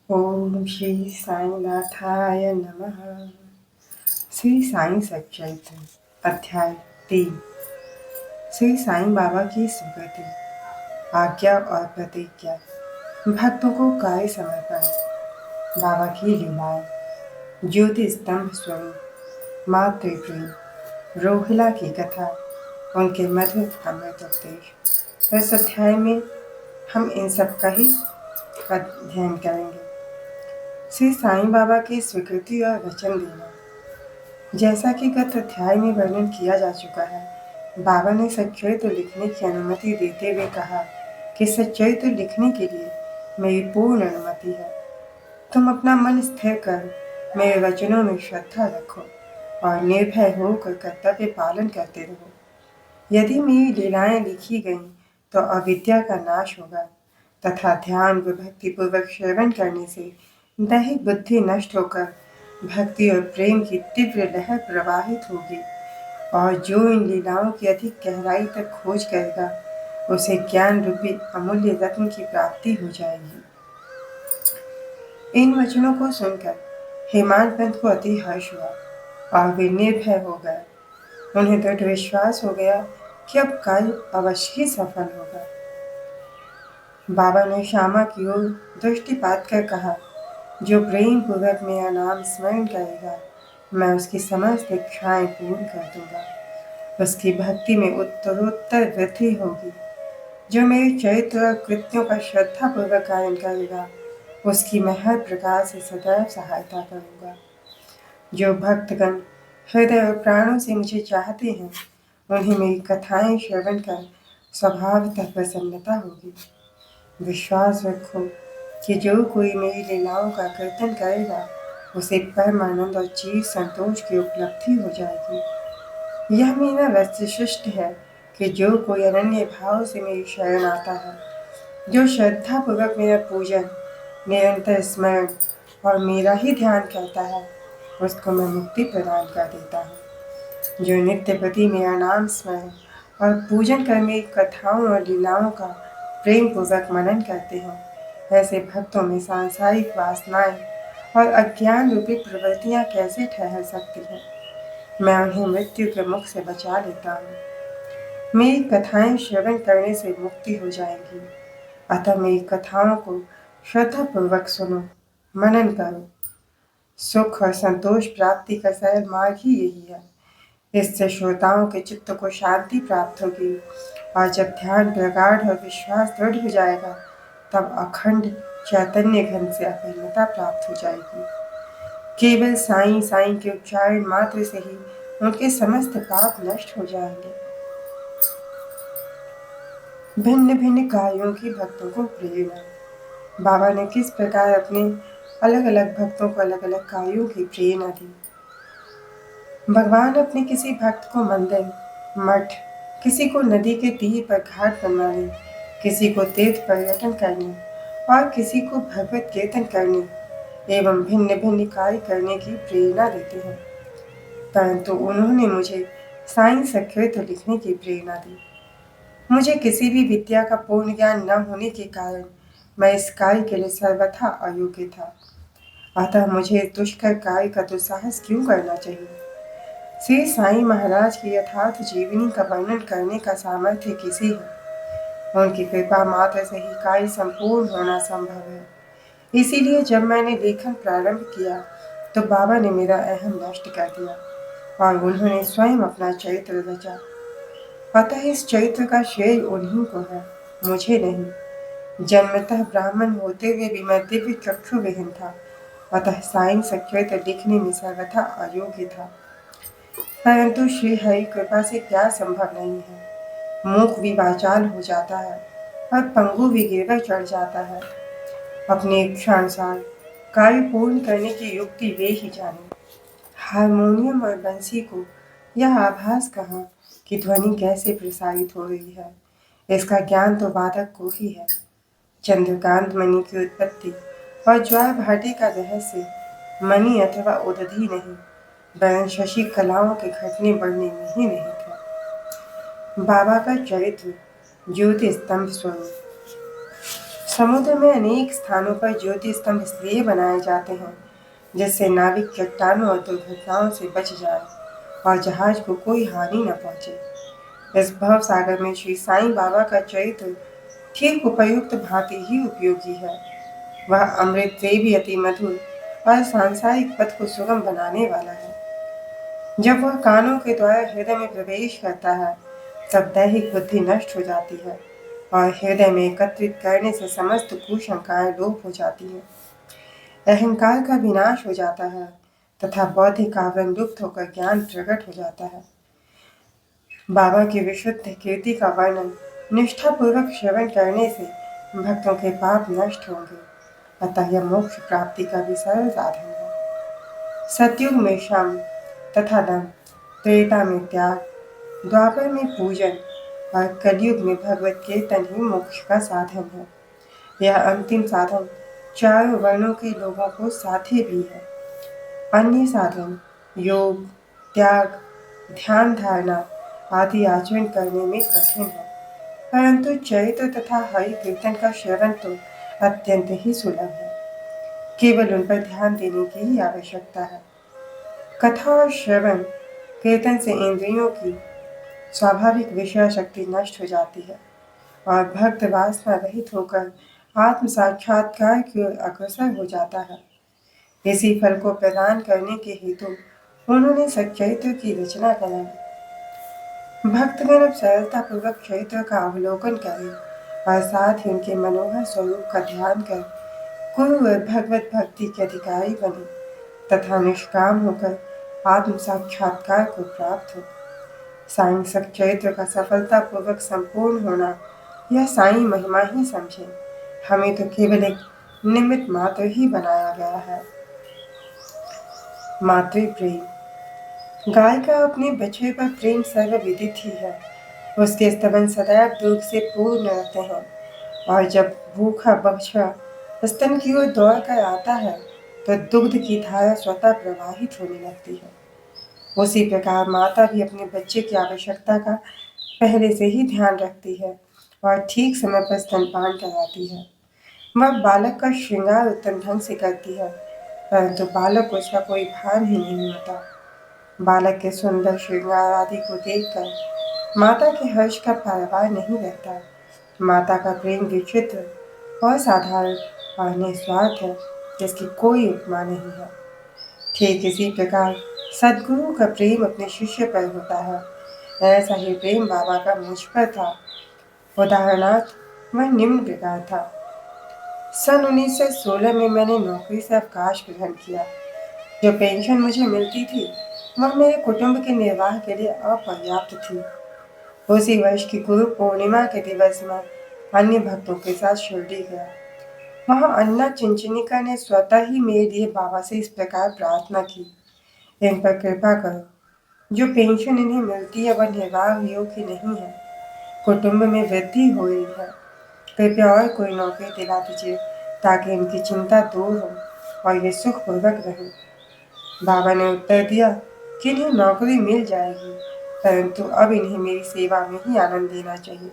ओम श्री साईनाथाय नमः। श्री साई सच्चरित्र अध्याय 3। श्री साईं बाबा की स्वीकृति, आज्ञा और प्रतिज्ञा, भक्तों को काय समर्पण, बाबा की लीलाएं, ज्योति स्तंभ स्वरूप, मातृ प्रेम, रोहिला की कथा, उनके मधुर अमृत उपदेश। इस अध्याय में हम इन सब का ही अध्ययन करेंगे। श्री साईं बाबा की स्वीकृति और वचन देना। जैसा कि गत अध्याय में वर्णन किया जा चुका है, बाबा ने सच्चरित्र लिखने की अनुमति देते हुए कहा कि सच्चरित्र लिखने के लिए मेरी पूर्ण अनुमति है। तुम अपना मन स्थिर कर मेरे वचनों में श्रद्धा रखो और निर्भय होकर कर्तव्य पालन करते रहो। यदि मेरी लीलाएं लिखी गईं तो अविद्या का नाश होगा तथा ध्यान व भक्ति पूर्वक श्रवण करने से दैहिक बुद्धि नष्ट होकर भक्ति और प्रेम की तीव्र लहर प्रवाहित होगी और जो इन लीलाओं की अधिक गहराई तक खोज करेगा उसे ज्ञान रूपी अमूल्य रत्न की प्राप्ति हो जाएगी। इन वचनों को सुनकर हेमांत पंत को अति हर्ष हुआ और वे निर्भय हो गए। उन्हें दृढ़ विश्वास हो गया कि अब कार्य अवश्य ही सफल होगा। बाबा ने श्यामा की ओर दृष्टिपात कर कहा, जो प्रेम पूर्वक मेरा नाम स्मरण करेगा मैं उसकी समस्त इच्छाएं पूर्ण कर दूंगा। उसकी भक्ति में उत्तरोत्तर वृद्धि होगी। जो मेरे चरित्र और कृत्यों का श्रद्धा पूर्वक गायन करेगा उसकी मैं हर प्रकार से सदैव सहायता करूंगा। जो भक्तगण हृदय और प्राणों से मुझे चाहते हैं उन्हें मेरी कथाएं श्रवण कर स्वभावतः प्रसन्नता होगी। विश्वास रखो कि जो कोई मेरी लीलाओं का कीर्तन करेगा उसे परमानंद और चिर संतोष की उपलब्धि हो जाएगी। यह मेरा वैशिष्ट है कि जो कोई अनन्य भाव से मेरी शरण आता है, जो श्रद्धा पूर्वक मेरा पूजन, निरंतर स्मरण और मेरा ही ध्यान करता है, उसको मैं मुक्ति प्रदान कर देता हूँ। जो नित्य प्रति मेरा नाम स्मरण और पूजन कर मेरी कथाओं और लीलाओं का प्रेम पूर्वक मनन करते हैं, ऐसे भक्तों में सांसारिक वासनाएं और अज्ञान रूपी प्रवृत्तियां कैसे ठहर सकती हैं। मैं उन्हें मृत्यु के मुख से बचा लेता हूँ। मेरी कथाएं श्रवण करने से मुक्ति हो जाएगी। अतः मेरी कथाओं को श्रद्धा पूर्वक सुनो, मनन करो। सुख और संतोष प्राप्ति का सरल मार्ग ही यही है। इससे श्रोताओं के चित्त को शांति प्राप्त होगी और जब ध्यान प्रगाढ़ और विश्वास दृढ़ हो जाएगा तब अखंड चैतन्य घन से अभिन्नता प्राप्त हो जाएगी। केवल साईं साईं के उच्चारण मात्र से ही उनके समस्त पाप नष्ट हो जाएंगे। भिन्न भिन्न कार्यों की भक्तों को प्रेरणा। बाबा ने किस प्रकार अपने अलग अलग भक्तों को अलग अलग कार्यों की प्रेरणा दी। भगवान अपने किसी भक्त को मंदिर, मठ, किसी को नदी के तीर पर घाट बनवाने, किसी को तीर्थ पर्यटन करने और किसी को भगवत कीर्तन करने एवं भिन्न भिन्न कार्य करने की प्रेरणा देते हैं। परंतु उन्होंने मुझे साईं सच्चरित्र लिखने की प्रेरणा दी। मुझे किसी भी विद्या का पूर्ण ज्ञान न होने के कारण मैं इस कार्य के लिए सर्वथा अयोग्य था। अतः मुझे इस दुष्कर कार्य का दुस्साहस क्यों करना चाहिए। श्री साईं महाराज की यथार्थ जीवनी का वर्णन करने का सामर्थ्य किसी है। उनकी कृपा मात्र से ही कार्य संपूर्ण होना संभव है। इसीलिए जब मैंने लेखन प्रारंभ किया तो बाबा ने मेरा अहम नष्ट कर दिया और उन्होंने स्वयं अपना चरित्र रचा। अतः इस चरित्र का श्रेय उन्हीं को है, मुझे नहीं। जन्मतः ब्राह्मण होते हुए भी मैं दिव्य चक्षु विहीन था, अतः साईं सच्चरित्र लिखने में सर्वथा अयोग्य था। परंतु श्री हरि कृपा से क्या संभव नहीं है। मूक भी वाचाल हो जाता है और पंगु भी गिरकर चढ़ जाता है। अपने इच्छानुसार कार्य पूर्ण करने की युक्ति वे ही जाने। हारमोनियम और बंसी को यह आभास कहाँ कि ध्वनि कैसे प्रसारित हो रही है, इसका ज्ञान तो वादक को ही है। चंद्रकांत मणि की उत्पत्ति और ज्वार भाटी का रहस्य मणि अथवा उदधि नहीं वरन शशि कलाओं के घटने बढ़ने में ही नहीं था। बाबा का चरित्र ज्योति स्तंभ स्वरूप, समुद्र में अनेक स्थानों पर ज्योति स्तंभ इसलिए बनाए जाते हैं जिससे नाविक चट्टानों और दुर्घटनाओं से बच जाए और जहाज को कोई हानि न पहुंचे। इस भव सागर में श्री साईं बाबा का चरित्र ठीक उपयुक्त भांति ही उपयोगी है। वह अमृत से भी अति मधुर और सांसारिक पथ को सुगम बनाने वाला है। जब वह कानों के द्वारा हृदय में प्रवेश करता है तब दैहिक बुद्धि नष्ट हो जाती है और हृदय में एकत्रित करने से समस्त कुशंकाएं लोप हो जाती हैं। अहंकार का विनाश हो जाता है तथा बौद्धिक आवरण लुप्त होकर ज्ञान प्रकट हो जाता है। बाबा की विशुद्ध कीर्ति का वर्णन निष्ठापूर्वक श्रवण करने से भक्तों के पाप नष्ट होंगे, अतः यह मोक्ष प्राप्ति का भी सरल साधन है। सतयुग में श्रम तथा दम, त्रेता में त्याग, द्वापर में पूजन और कलयुग में भगवत कीर्तन ही मोक्ष का साधन है। यह अंतिम साधन चारों वर्णों के लोगों को साध्य भी है। अन्य साधन योग, त्याग, ध्यान धारणा आदि आचरण करने में कठिन है, परंतु चरित्र तथा हरि कीर्तन का श्रवण तो अत्यंत ही सुलभ है। केवल उन पर ध्यान देने की ही आवश्यकता है। कथा और श्रवण कीर्तन से इंद्रियों की स्वाभाविक विषय शक्ति नष्ट हो जाती है और भक्त वासना रहित होकर आत्म साक्षात्कार की ओर अग्रसर हो जाता है। इसी फल को प्रदान करने के हेतु उन्होंने सच्चरित्र की रचना कराई। भक्तगण अब सरलता पूर्वक चरित्र का अवलोकन करें और साथ ही उनके मनोहर स्वरूप का ध्यान कर गुरु और भगवत भक्ति के अधिकारी बने तथा निष्काम होकर आत्म साक्षात्कार को प्राप्त हो। साईं सच्चरित्र का सफलता पूर्वक संपूर्ण होना यह साईं महिमा ही समझे। हमें तो केवल एक निमित्त मात्र ही बनाया गया है। मातृ प्रेम। गाय का अपने बछड़े पर प्रेम सर्वविदित ही है। उसके स्तवन सदैव दुग्ध से पूर्ण रहते हैं और जब भूखा बछड़ा स्तन की ओर दौड़ कर आता है तो दुग्ध की धारा स्वतः प्रवाहित होने लगती है। उसी प्रकार माता भी अपने बच्चे की आवश्यकता का पहले से ही ध्यान रखती है और ठीक समय पर स्तनपान कराती है। वह बालक का श्रृंगार उत्तम ढंग से करती है, परंतु बालक को उसका कोई भान ही नहीं होता। बालक के सुंदर श्रृंगार आदि को देखकर माता के हर्ष का पारावार नहीं रहता। माता का प्रेम विचित्र और साधारण और निस्वार्थ है, जिसकी कोई उपमा नहीं है। ठीक इसी प्रकार सद्गुरु का प्रेम अपने शिष्य पर होता है। ऐसा ही प्रेम बाबा का मुझ पर था। उदाहरणार्थ वह निम्न प्रकार था। सन 1916 में मैंने नौकरी से अवकाश ग्रहण किया। जो पेंशन मुझे मिलती थी वह मेरे कुटुंब के निर्वाह के लिए अपर्याप्त थी। उसी वर्ष की गुरु पूर्णिमा के दिवस में अन्य भक्तों के साथ शिरडी गया। वहां अन्ना चिंचनिका ने स्वतः ही मेरे लिए बाबा से इस प्रकार प्रार्थना की, इन पर कृपा करो। जो पेंशन इन्हें मिलती है वह निर्वाह योग्य नहीं है। कुटुंब में वृद्धि हो रही है। कृपया और कोई नौकरी दिला दीजिए ताकि इनकी चिंता दूर हो और ये सुखपूर्वक रहे। बाबा ने उत्तर दिया कि इन्हें नौकरी मिल जाएगी, परंतु अब इन्हें मेरी सेवा में ही आनंद देना चाहिए।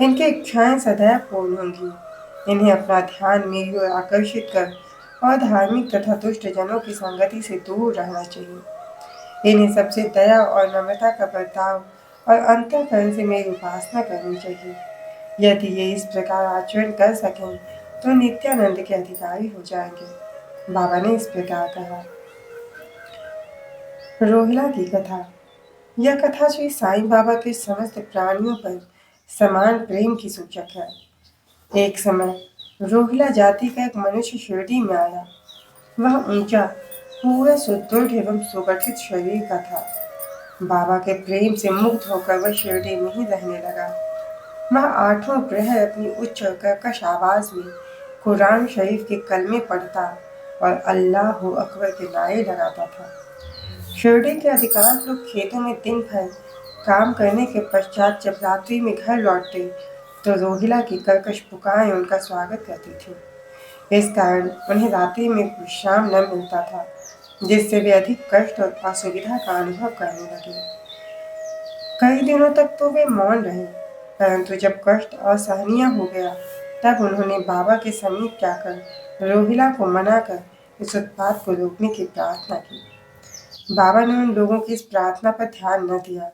इनकी इच्छाएं सदैव पूर्ण होंगी। इन्हें अपना ध्यान मेरी ओर आकर्षित कर और धार्मिक तथा दुष्ट जनों की संगति से दूर रहना चाहिए। इन्हें सबसे दया और नम्रता का बर्ताव और अंतःकरण से मेरी उपासना करनी चाहिए। यदि ये इस प्रकार आचरण कर सकें तो नित्यानंद के अधिकारी हो जाएंगे। बाबा ने इस प्रकार कहा। रोहिला की कथा। यह कथा श्री साईं बाबा के समस्त प्राणियों पर समान प्रेम की सूचक है। एक समय रोहिला जाति का एक मनुष्य शिरडी में आया। वह ऊंचा, पूरा सुदृढ़ एवं सुगठित शरीर का था। बाबा के प्रेम से मुग्ध होकर वह शिरडी में ही रहने लगा। वह आठों प्रहर अपनी उच्च और कर्कश आवाज में कुरान शरीफ के कलमे पढ़ता और अल्लाह अकबर के नारे लगाता था। शिरडी के अधिकांश लोग खेतों में दिन भर काम करने के पश्चात जब रात्रि में घर लौटते तो रोहिला की कर्कश पुकारें उनका स्वागत करती थी। इस कारण उन्हें रात्रि में विश्राम न मिलता था, जिससे वे अधिक कष्ट और असुविधा का अनुभव करने लगे। कई दिनों तक तो वे मौन रहे, परंतु जब कष्ट असहनीय हो गया तब उन्होंने बाबा के समीप जाकर रोहिला को मना कर इस उत्पात को रोकने की प्रार्थना की। बाबा ने उन लोगों की इस प्रार्थना पर ध्यान न दिया।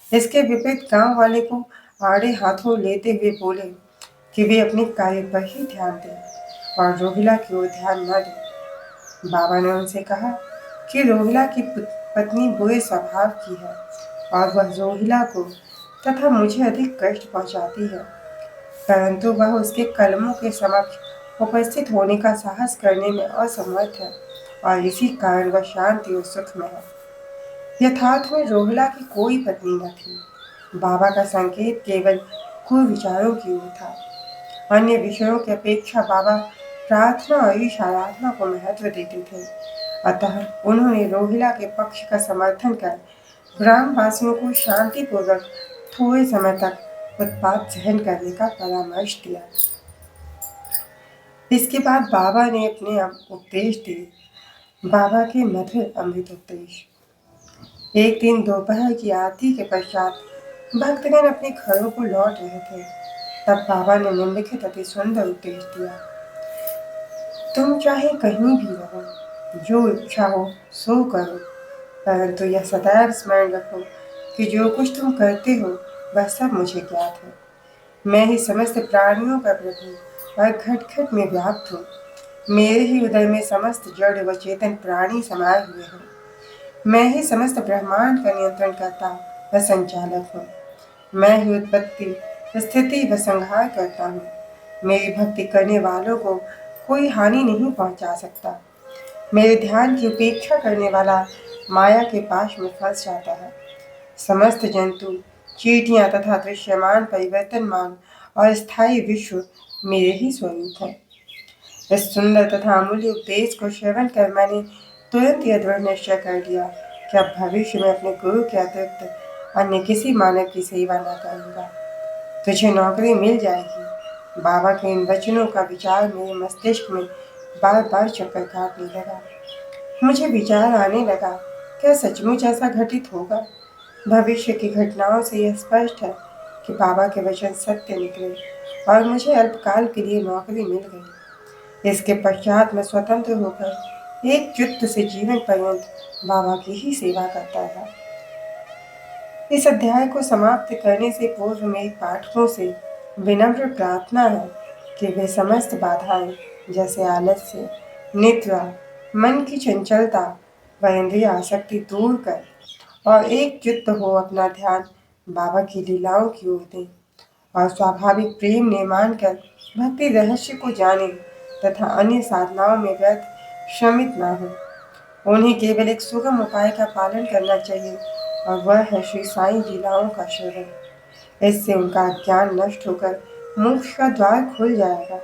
इसके विपरीत गांव वाले को आड़े हाथों लेते हुए बोले कि वे अपने कार्य पर ही ध्यान दें और रोहिला की ओर ध्यान न दें। बाबा ने उनसे कहा कि रोहिला की पत्नी बुरे स्वभाव की है और वह रोहिला को तथा मुझे अधिक कष्ट पहुंचाती है, परंतु वह उसके कलमों के समक्ष उपस्थित होने का साहस करने में असमर्थ है और इसी कारण वह शांति और सुख में है। यथार्थ में रोहिला की कोई पत्नी न थी। बाबा का संकेत केवल कुविचारों की ओर था। अन्य विषयों की अपेक्षा बाबा प्रार्थना और ईश आराधना को महत्व देते थे। अतः उन्होंने रोहिला के पक्ष का समर्थन कर ग्रामवासियों को शांतिपूर्वक थोड़े समय तक उत्पात सहन करने का परामर्श दिया। इसके बाद बाबा ने अपने उपदेश दिए। बाबा के मधुर अमृत उपदेश। एक दिन दोपहर की आरती के पश्चात भक्तगण अपने घरों को लौट रहे थे। तब बाबा ने निम्नलिखित अति सुंदर उपदेश दिया। तुम चाहे कहीं भी रहो, जो इच्छा हो सो करो, परंतु यह सदैव स्मरण रखो कि जो कुछ तुम करते हो वह सब मुझे ज्ञात है। मैं ही समस्त प्राणियों का प्रभु और घट घट में व्याप्त हूँ। मेरे ही उदर में समस्त जड़ व चेतन प्राणी समाये हुए हैं। मैं ही समस्त ब्रह्मांड का नियंत्रण करता व संचालक हूँ। मैं ही उत्पत्ति, स्थिति व संहार करता हूँ। मेरी भक्ति करने वालों को कोई हानि नहीं पहुंचा सकता। मेरे ध्यान की उपेक्षा करने वाला माया के पाश में फंस जाता है। समस्त जंतु, चींटियां तथा दृश्यमान, परिवर्तनमान और स्थायी विश्व मेरे ही स्वरूप है। इस सुंदर तथा अमूल्य उपदेश को श्रवण कर मैंने तुरंत यह दृढ़ निश्चय कर लिया कि अब भविष्य में अपने गुरु के अतिरिक्त अन्य किसी मानव की सेवा न करूंगा। तुझे नौकरी मिल जाएगी। बाबा के इन वचनों का विचार मेरे मस्तिष्क में बार बार चक्कर काटने लगा। मुझे विचार आने लगा, क्या सचमुच ऐसा घटित होगा? भविष्य की घटनाओं से यह स्पष्ट है कि बाबा के वचन सत्य निकले और मुझे अल्पकाल के लिए नौकरी मिल गई। इसके पश्चात मैं स्वतंत्र होकर एक चित्त से जीवन पर्यंत बाबा की ही सेवा करता था। इस अध्याय को समाप्त करने से पूर्व मेरी पाठकों से विनम्र प्रार्थना है कि वे समस्त बाधाएं जैसे आलस्य, निद्रा, मन की चंचलता व इंद्रिय आसक्ति दूर कर और एक चित्त हो अपना ध्यान बाबा की लीलाओं की ओर दें और स्वाभाविक प्रेम निर्माण कर भक्ति रहस्य को जाने तथा अन्य साधनाओं में व्यर्थ श्रमित न हो। उन्हें केवल एक सुगम उपाय का पालन करना चाहिए और वह है श्री साईं लीलाओं का श्रवण। इससे उनका ज्ञान नष्ट होकर मोक्ष का द्वार खुल जाएगा।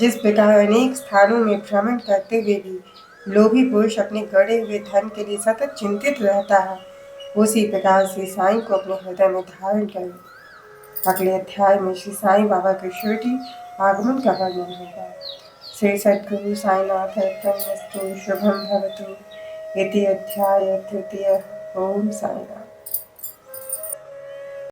जिस प्रकार अनेक स्थानों में भ्रमण करते हुए भी लोभी पुरुष अपने गड़े हुए धन के लिए सतत चिंतित रहता है, उसी प्रकार श्री साईं को अपने हृदय में धारण करें। अगले अध्याय में श्री साईं बाबा के शिरडी आगमन का वर्णन होगा। श्री सद्गुरु साईनाथ अर्पणमस्तु। शुभम भवतु। इति अध्याय तृतीय। ओम साईनाथ।